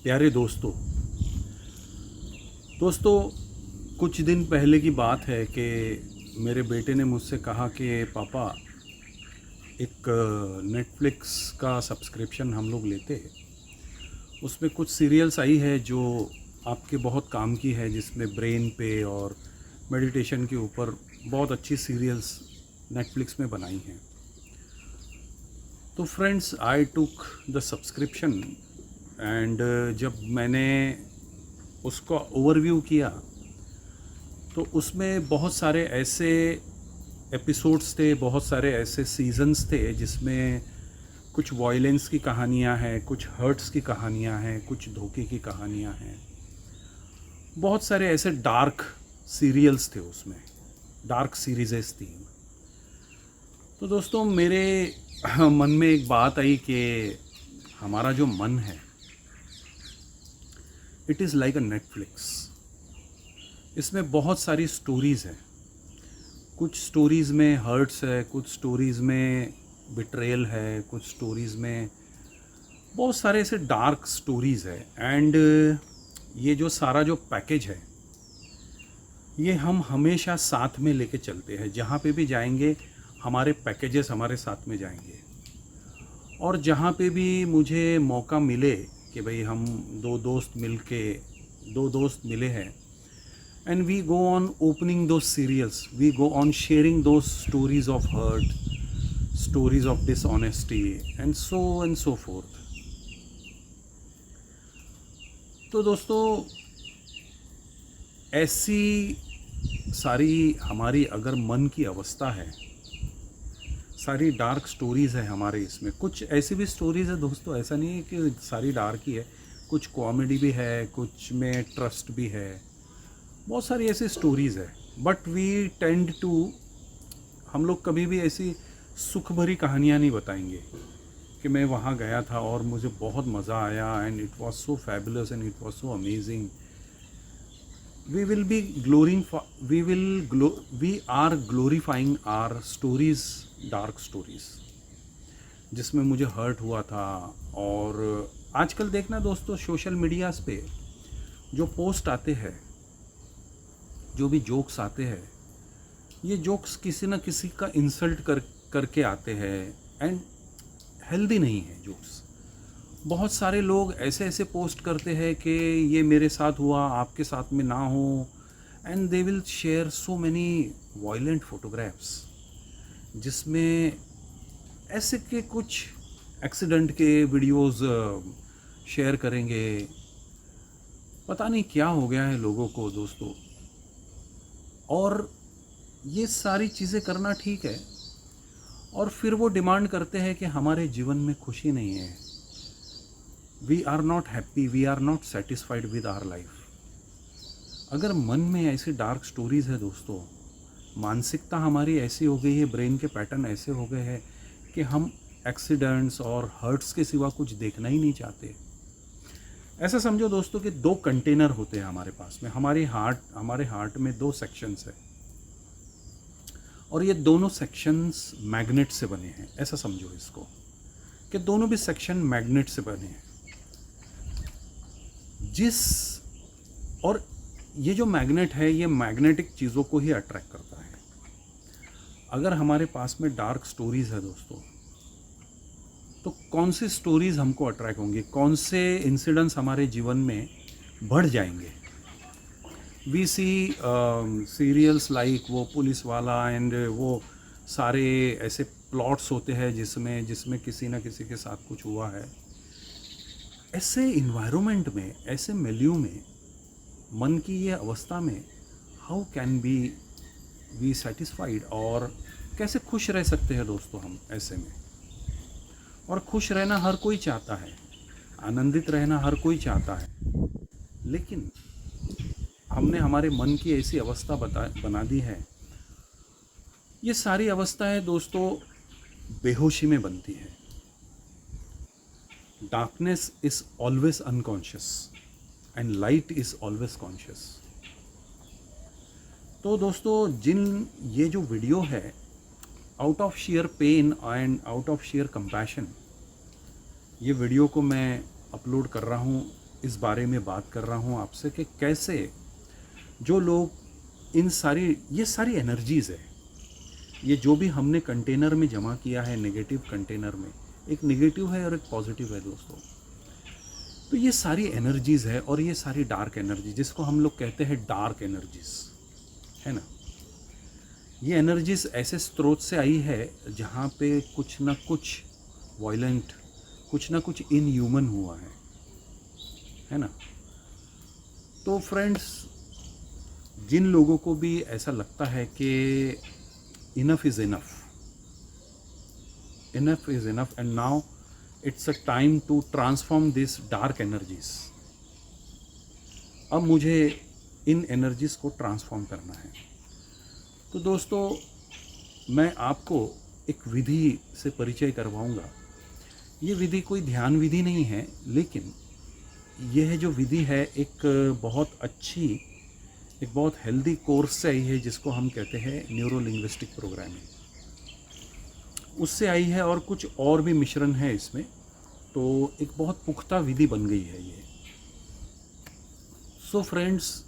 प्यारे दोस्तों कुछ दिन पहले की बात है कि मेरे बेटे ने मुझसे कहा कि पापा एक नेटफ्लिक्स का सब्सक्रिप्शन हम लोग लेते हैं। उसमें कुछ सीरियल्स आई है जो आपके बहुत काम की है, जिसमें ब्रेन पे और मेडिटेशन के ऊपर बहुत अच्छी सीरियल्स नेटफ्लिक्स में बनाई हैं। तो friends, I took the subscription and जब मैंने उसका ओवरव्यू किया तो उसमें बहुत सारे ऐसे एपिसोड्स थे, बहुत सारे ऐसे सीजन्स थे जिसमें कुछ वायलेंस की कहानियां हैं, कुछ हर्ट्स की कहानियां हैं, कुछ धोखे की कहानियां हैं। बहुत सारे ऐसे डार्क सीरियल्स थे, उसमें डार्क सीरीज़ेस थी। तो दोस्तों मेरे मन में एक बात आई कि हमारा जो मन है, it is like a Netflix. इसमें बहुत सारी स्टोरीज़ हैं। कुछ स्टोरीज़ में हर्ट्स है, कुछ स्टोरीज़ में बिट्रेयल है, कुछ स्टोरीज़ में बहुत सारे ऐसे डार्क स्टोरीज़ है। एंड ये जो सारा जो पैकेज है, ये हम हमेशा साथ में लेके चलते हैं। जहाँ पे भी जाएंगे हमारे पैकेजेस हमारे साथ में जाएंगे। और जहाँ पे भी मुझे मौका मिले कि भाई हम दो दोस्त मिले हैं, and we go on opening those serials, we go on sharing those stories of hurt, stories of dishonesty and so forth. तो दोस्तों ऐसी सारी हमारी अगर मन की अवस्था है, सारी डार्क स्टोरीज़ है हमारे इसमें। कुछ ऐसी भी स्टोरीज़ है दोस्तों, ऐसा नहीं है कि सारी डार्क ही है, कुछ कॉमेडी भी है, कुछ में ट्रस्ट भी है, बहुत सारी ऐसी स्टोरीज़ है। बट वी टेंड टू, हम लोग कभी भी ऐसी सुख भरी कहानियाँ नहीं बताएंगे कि मैं वहाँ गया था और मुझे बहुत मज़ा आया and it was so fabulous and it was so amazing. We are glorifying our stories, dark stories जिसमें मुझे हर्ट हुआ था। और आजकल देखना दोस्तों, सोशल मीडियाज़ पे जो पोस्ट आते हैं, जो भी जोक्स आते हैं, ये जोक्स किसी न किसी का इंसल्ट करके आते हैं एंड हेल्दी नहीं है जोक्स। बहुत सारे लोग ऐसे ऐसे पोस्ट करते हैं कि ये मेरे साथ हुआ, आपके साथ में ना हो, and they will share so many violent photographs जिसमें ऐसे के कुछ एक्सीडेंट के वीडियोस शेयर करेंगे। पता नहीं क्या हो गया है लोगों को दोस्तों। और ये सारी चीज़ें करना ठीक है, और फिर वो डिमांड करते हैं कि हमारे जीवन में खुशी नहीं है, we are not happy, we are not satisfied with our life. अगर मन में ऐसी डार्क स्टोरीज़ है दोस्तों, मानसिकता हमारी ऐसी हो गई है, ब्रेन के पैटर्न ऐसे हो गए हैं कि हम एक्सीडेंट्स और हर्ट्स के सिवा कुछ देखना ही नहीं चाहते। ऐसा समझो दोस्तों कि दो कंटेनर होते हैं हमारे पास में। हमारे हार्ट में दो सेक्शंस है, और ये दोनों सेक्शंस मैग्नेट से बने हैं। ऐसा समझो इसको कि दोनों भी सेक्शन मैग्नेट से बने हैं। और ये जो मैग्नेट है, ये मैग्नेटिक चीज़ों को ही अट्रैक्ट करता है। अगर हमारे पास में डार्क स्टोरीज़ है दोस्तों, तो कौन सी स्टोरीज़ हमको अट्रैक्ट होंगी, कौन से इंसिडेंट्स हमारे जीवन में बढ़ जाएंगे। वी सी सीरियल्स लाइक वो पुलिस वाला एंड वो सारे ऐसे प्लॉट्स होते हैं जिसमें किसी न किसी के साथ कुछ हुआ है। ऐसे इन्वायरमेंट में, ऐसे मिलियू में, मन की ये अवस्था में हाउ कैन बी सेटिस्फाइड, और कैसे खुश रह सकते हैं दोस्तों हम ऐसे में। और खुश रहना हर कोई चाहता है, आनंदित रहना हर कोई चाहता है, लेकिन हमने हमारे मन की ऐसी अवस्था बना दी है। ये सारी अवस्थाएं दोस्तों बेहोशी में बनती है। Darkness is always unconscious and light is always conscious. तो दोस्तों, ये जो वीडियो है, out of sheer pain and out of sheer compassion, ये वीडियो को मैं अपलोड कर रहा हूँ इस बारे में बात कर रहा हूँ आपसे कि कैसे जो लोग ये सारी एनर्जीज़ है, ये जो भी हमने कंटेनर में जमा किया है, नेगेटिव कंटेनर में, एक नेगेटिव है और एक पॉजिटिव है दोस्तों। तो ये सारी एनर्जीज़ है और ये सारी डार्क एनर्जी, जिसको हम लोग कहते हैं डार्क एनर्जीज़, है ना। ये एनर्जीज़ ऐसे स्रोत से आई है जहाँ पे कुछ ना कुछ वायलेंट, कुछ ना कुछ इनह्यूमन हुआ है ना। तो फ्रेंड्स, जिन लोगों को भी ऐसा लगता है कि enough is enough, enough is enough and now it's a time to transform this dark energies, अब मुझे इन एनर्जीज़ को ट्रांसफॉर्म करना है। तो दोस्तों, मैं आपको एक विधि से परिचय करवाऊंगा। ये विधि कोई ध्यान विधि नहीं है, लेकिन यह जो विधि है एक बहुत अच्छी, एक बहुत हेल्दी कोर्स से आई है, जिसको हम कहते हैं न्यूरो लिंग्विस्टिक प्रोग्रामिंग, उससे आई है और कुछ और भी मिश्रण है इसमें। तो एक बहुत पुख्ता विधि बन गई है ये। सो फ्रेंड्स,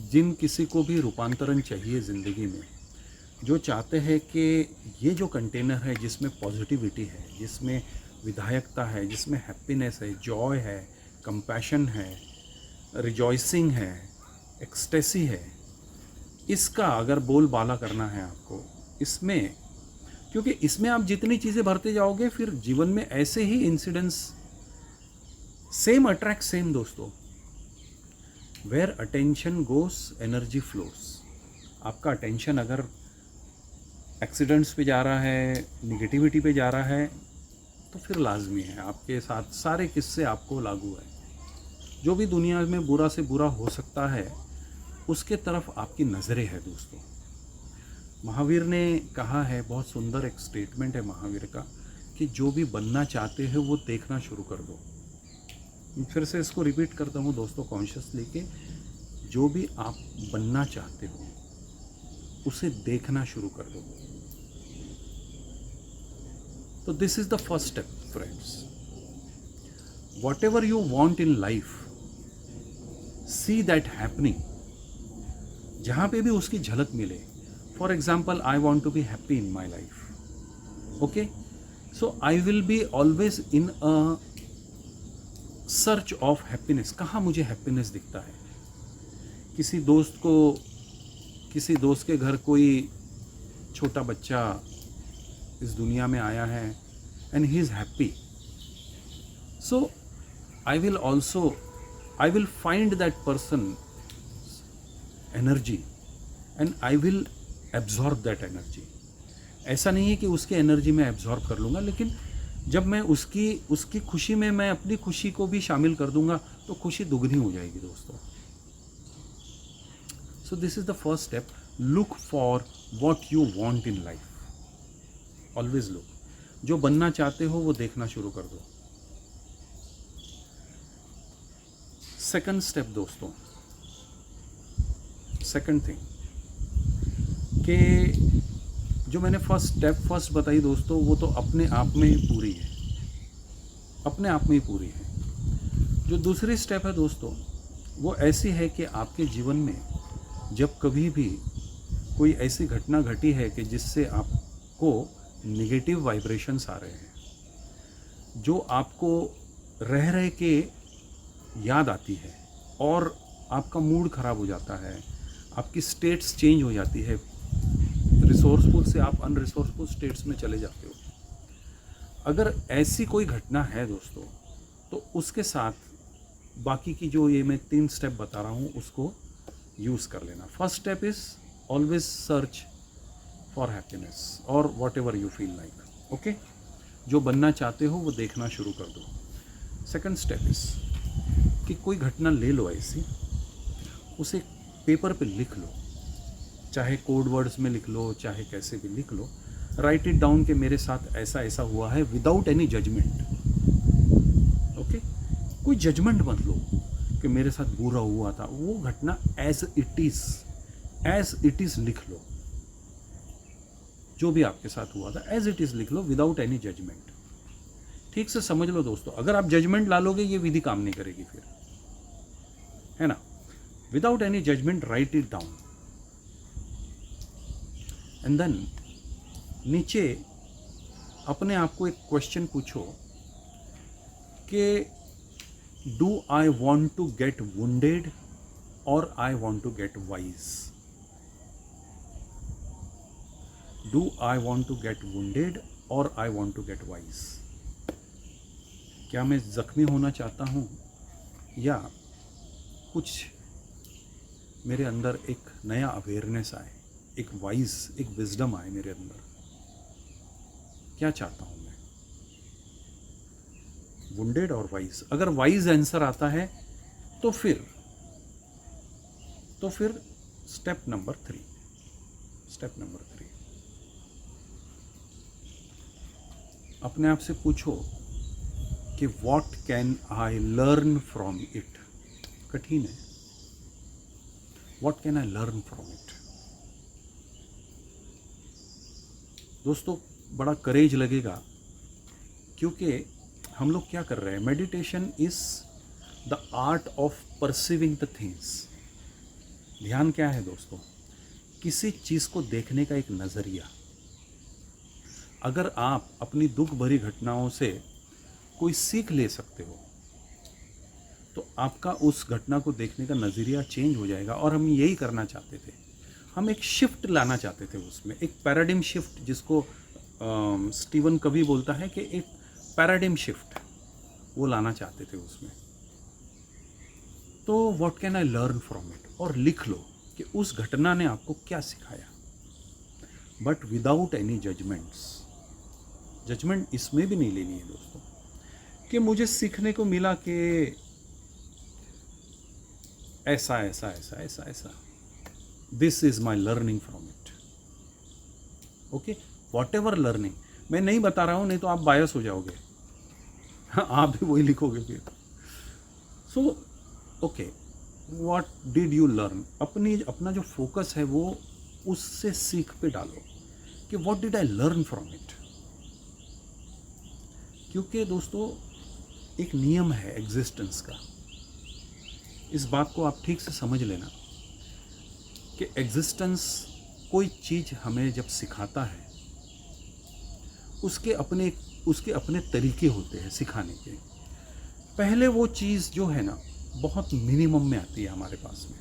जिन किसी को भी रूपांतरण चाहिए ज़िंदगी में, जो चाहते हैं कि ये जो कंटेनर है जिसमें पॉजिटिविटी है, जिसमें विधायकता है, जिसमें हैप्पीनेस है, जॉय है, कंपैशन है, रिजॉइसिंग है, एक्सटेसी है, इसका अगर बोलबाला करना है आपको इसमें, क्योंकि इसमें आप जितनी चीज़ें भरते जाओगे फिर जीवन में ऐसे ही इंसिडेंट्स, सेम अट्रैक्ट सेम दोस्तों। Where attention goes energy flows. आपका अटेंशन अगर एक्सीडेंट्स पे जा रहा है, निगेटिविटी पे जा रहा है, तो फिर लाजमी है आपके साथ सारे किस्से आपको लागू है। जो भी दुनिया में बुरा से बुरा हो सकता है, उसके तरफ आपकी नज़रें हैं दोस्तों। महावीर ने कहा है, बहुत सुंदर एक स्टेटमेंट है महावीर का, कि जो भी बनना चाहते हो वो देखना शुरू कर दो। फिर से इसको रिपीट करता हूँ दोस्तों कॉन्शियसली, कि जो भी आप बनना चाहते हो उसे देखना शुरू कर दो। तो this is the first step friends. Whatever you want in life, see that happening, जहाँ पे भी उसकी झलक मिले। For example, I want to be happy in my life, okay, so I will be always in a search of happiness. कहाँ मुझे happiness दिखता है? किसी दोस्त के घर कोई छोटा बच्चा इस दुनिया में आया है and he is happy, so I will find that person energy and I will absorb that energy. ऐसा नहीं है कि उसकी एनर्जी में एब्जॉर्ब कर लूँगा, लेकिन जब मैं उसकी खुशी में मैं अपनी खुशी को भी शामिल कर दूंगा तो खुशी दुगनी हो जाएगी दोस्तों। So this is the first step. Look for what you want in life, always look. जो बनना चाहते हो वो देखना शुरू कर दो। सेकंड स्टेप दोस्तों, सेकंड थिंग कि जो मैंने फर्स्ट बताई दोस्तों, वो तो अपने आप में ही पूरी है, अपने आप में ही पूरी है। जो दूसरी स्टेप है दोस्तों, वो ऐसी है कि आपके जीवन में जब कभी भी कोई ऐसी घटना घटी है कि जिससे आपको नेगेटिव वाइब्रेशंस आ रहे हैं, जो आपको रह रह के याद आती है और आपका मूड ख़राब हो जाता है, आपकी स्टेट्स चेंज हो जाती है, रिसोर्सफुल से आप अनरिसोर्सफुल स्टेट्स में चले जाते हो। अगर ऐसी कोई घटना है दोस्तों, तो उसके साथ बाकी की जो ये मैं 3 स्टेप बता रहा हूँ उसको यूज़ कर लेना। First step is always search for happiness और whatever you feel like, okay. जो बनना चाहते हो वो देखना शुरू कर दो। सेकंड स्टेप इज़ कि कोई घटना ले लो ऐसी, उसे पेपर पे लिख लो, चाहे कोड वर्ड्स में लिख लो, चाहे कैसे भी लिख लो। राइट इट डाउन कि मेरे साथ ऐसा ऐसा हुआ है, विदाउट एनी जजमेंट, ओके। कोई जजमेंट मत लो कि मेरे साथ बुरा हुआ था। वो घटना एज इट इज़ लिख लो। जो भी आपके साथ हुआ था एज इट इज़ लिख लो, विदाउट एनी जजमेंट। ठीक से समझ लो दोस्तों, अगर आप जजमेंट ला लोगे ये विधि काम नहीं करेगी फिर। है ना. Without any judgement write it down and then नीचे अपने आप को एक क्वेश्चन पूछो कि do I want to get wounded or I want to get wise. Do I want to get wounded or I want to get wise. क्या मैं जख्मी होना चाहता हूँ या कुछ मेरे अंदर एक नया अवेयरनेस आए, एक वाइज, एक विजडम आए मेरे अंदर. क्या चाहता हूँ मैं, वुंडेड और वाइज. अगर वाइज आंसर आता है तो फिर स्टेप नंबर 3 अपने आप से पूछो कि what can I learn from it. कठिन है. What can I learn from it. दोस्तों बड़ा करेज लगेगा, क्योंकि हम लोग क्या कर रहे हैं, meditation is the art of perceiving the things. ध्यान क्या है दोस्तों, किसी चीज़ को देखने का एक नज़रिया. अगर आप अपनी दुख भरी घटनाओं से कोई सीख ले सकते हो तो आपका उस घटना को देखने का नज़रिया चेंज हो जाएगा. और हम यही करना चाहते थे, हम एक शिफ्ट लाना चाहते थे उसमें, एक पैराडिम शिफ्ट, जिसको स्टीवन कवी बोलता है कि एक पैराडिम शिफ्ट, वो लाना चाहते थे उसमें. तो what can I learn from it, और लिख लो कि उस घटना ने आपको क्या सिखाया, but without any judgments. Judgment इसमें भी नहीं लेनी है दोस्तों कि मुझे सीखने को मिला कि ऐसा ऐसा ऐसा ऐसा ऐसा. This is my learning from it. Okay, what ever learning. मैं नहीं बता रहा हूँ, नहीं तो आप बायस हो जाओगे. आप भी वही लिखोगे फिर. So okay, what did you learn. अपना जो फोकस है वो उससे सीख पे डालो कि what did I learn from it. क्योंकि दोस्तों एक नियम है एग्जिस्टेंस का. इस बात को आप ठीक से समझ लेना कि एग्जिस्टेंस कोई चीज़ हमें जब सिखाता है उसके अपने तरीके होते हैं सिखाने के. पहले वो चीज़ जो है ना बहुत मिनिमम में आती है हमारे पास में.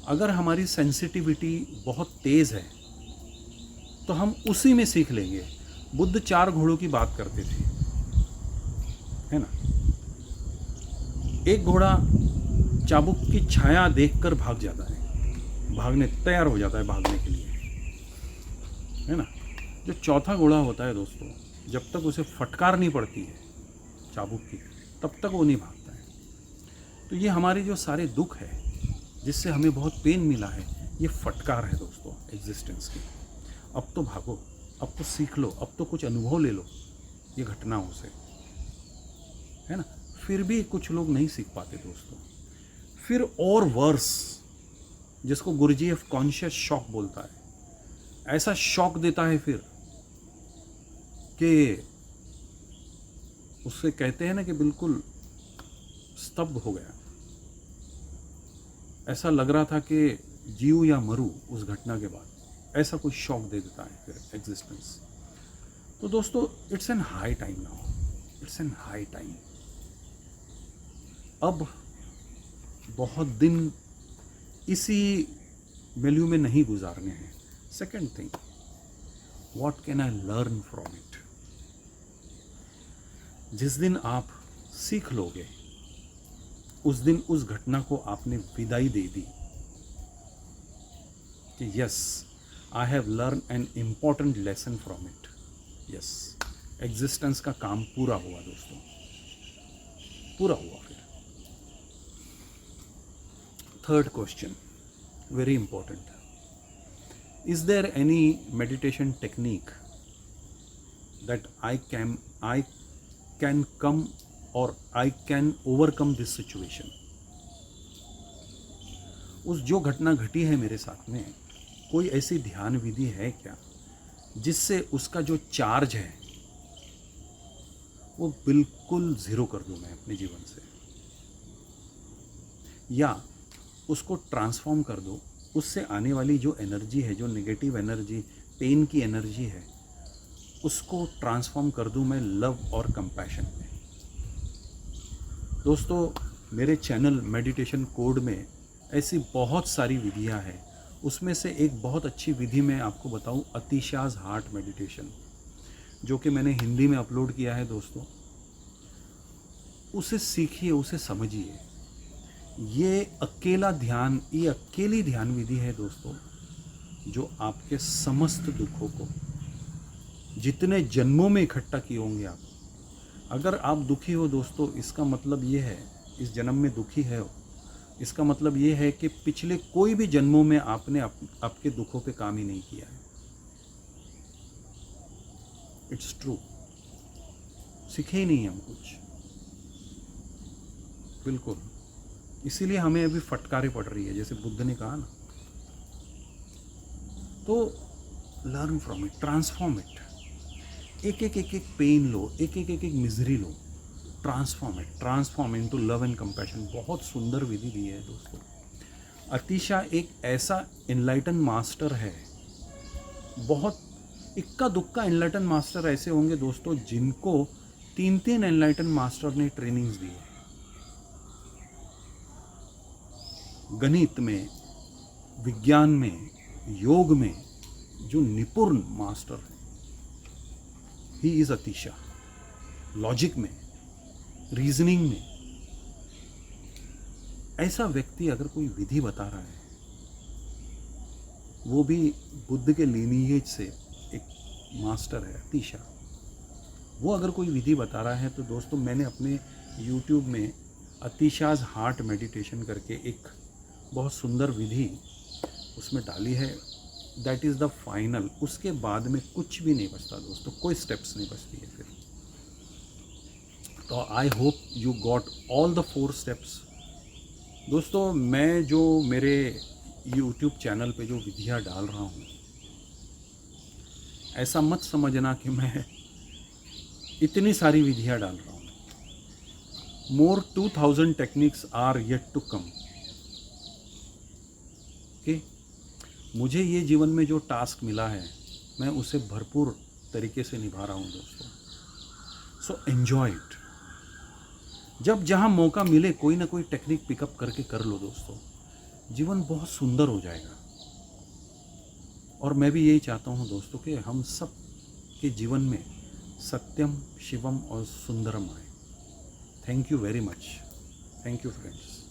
अगर हमारी सेंसिटिविटी बहुत तेज़ है तो हम उसी में सीख लेंगे. बुद्ध 4 घोड़ों की बात करते थे, है ना. एक घोड़ा चाबुक की छाया देखकर भाग जाता है, भागने तैयार हो जाता है भागने के लिए, है ना. जो चौथा घोड़ा होता है दोस्तों, जब तक उसे फटकार नहीं पड़ती है चाबुक की, तब तक वो नहीं भागता है. तो ये हमारे जो सारे दुख है जिससे हमें बहुत पेन मिला है, ये फटकार है दोस्तों एग्जिस्टेंस की. अब तो भागो, अब तो सीख लो, अब तो कुछ अनुभव ले लो ये घटनाओं से, है ना. फिर भी कुछ लोग नहीं सीख पाते दोस्तों. फिर और वर्स, जिसको गुरुजीएफ कॉन्शियस शॉक बोलता है, ऐसा शॉक देता है फिर कि उससे कहते हैं ना कि बिल्कुल स्तब्ध हो गया. ऐसा लग रहा था कि जीव या मरूं उस घटना के बाद. ऐसा कोई शॉक दे देता है फिर एग्जिस्टेंस. तो दोस्तों it's an high time now, it's an high time. अब बहुत दिन इसी वैल्यू में नहीं गुजारने हैं. Second thing, what can I learn from it. जिस दिन आप सीख लोगे उस दिन उस घटना को आपने विदाई दे दी कि yes I have learn an important lesson from it. Yes, existence का काम पूरा हुआ दोस्तों, पूरा हुआ. फिर third question, very important. Is there any meditation technique that I can come or I can overcome this situation. उस जो घटना घटी है मेरे साथ में, कोई ऐसी ध्यान विधि है क्या जिससे उसका जो चार्ज है वो बिल्कुल ज़ीरो कर दूं मैं अपने जीवन से. या उसको ट्रांसफॉर्म कर दो। उससे आने वाली जो एनर्जी है, जो नेगेटिव एनर्जी, पेन की एनर्जी है, उसको ट्रांसफॉर्म कर दूं मैं लव और कंपैशन में। दोस्तों, मेरे चैनल मेडिटेशन कोड में ऐसी बहुत सारी विधियां हैं। उसमें से एक बहुत अच्छी विधि मैं आपको बताऊं, अतिशाज हार्ट मेडिटेशन, जो कि मैंने हिंदी में अपलोड किया है। दोस्तों, उसे सीखिए, उसे समझिए। ये अकेला ध्यान, ये अकेली ध्यान विधि है दोस्तों, जो आपके समस्त दुखों को, जितने जन्मों में इकट्ठा किए होंगे आप, अगर आप दुखी हो दोस्तों, इसका मतलब ये है, इस जन्म में दुखी है, इसका मतलब ये है कि पिछले कोई भी जन्मों में आपने आपके दुखों पे काम ही नहीं किया है। इट्स ट्रू, सीखे ही नहीं हम कुछ, बिल्कुल। इसीलिए हमें अभी फटकारे पड़ रही है, जैसे बुद्ध ने कहा ना। तो learn from it, transform it. एक एक पेन लो, एक एक misery low, transform into love and compassion. बहुत सुंदर विधि दी है दोस्तों। अतिशा एक ऐसा इनलाइटन मास्टर है, बहुत इक्का दुक्का इनलाइटन मास्टर ऐसे होंगे दोस्तों, जिनको 3 इनलाइटन मास्टर ने ट्रेनिंग्स दी है। गणित में, विज्ञान में, योग में जो निपुण मास्टर है, ही इज अतिशा। लॉजिक में, रीजनिंग में, ऐसा व्यक्ति अगर कोई विधि बता रहा है, वो भी बुद्ध के लीनिएज से एक मास्टर है, अतिशा, वो अगर कोई विधि बता रहा है, तो दोस्तों मैंने अपने YouTube में अतिशाज हार्ट मेडिटेशन करके एक बहुत सुंदर विधि उसमें डाली है। That is the final. उसके बाद में कुछ भी नहीं बचता दोस्तों, कोई स्टेप्स नहीं बचती है फिर। तो I hope you got all the 4 steps. दोस्तों, मैं जो मेरे YouTube चैनल पे जो विधियाँ डाल रहा हूँ, ऐसा मत समझना कि मैं इतनी सारी विधियाँ डाल रहा हूँ। More 2000 techniques are yet to come. Okay, मुझे ये जीवन में जो टास्क मिला है, मैं उसे भरपूर तरीके से निभा रहा हूँ दोस्तों। So enjoy it. जब जहाँ मौका मिले, कोई ना कोई टेक्निक पिकअप करके कर लो दोस्तों, जीवन बहुत सुंदर हो जाएगा। और मैं भी यही चाहता हूँ दोस्तों कि हम सब के जीवन में सत्यम, शिवम और सुंदरम आए। Thank you very much. Thank you friends.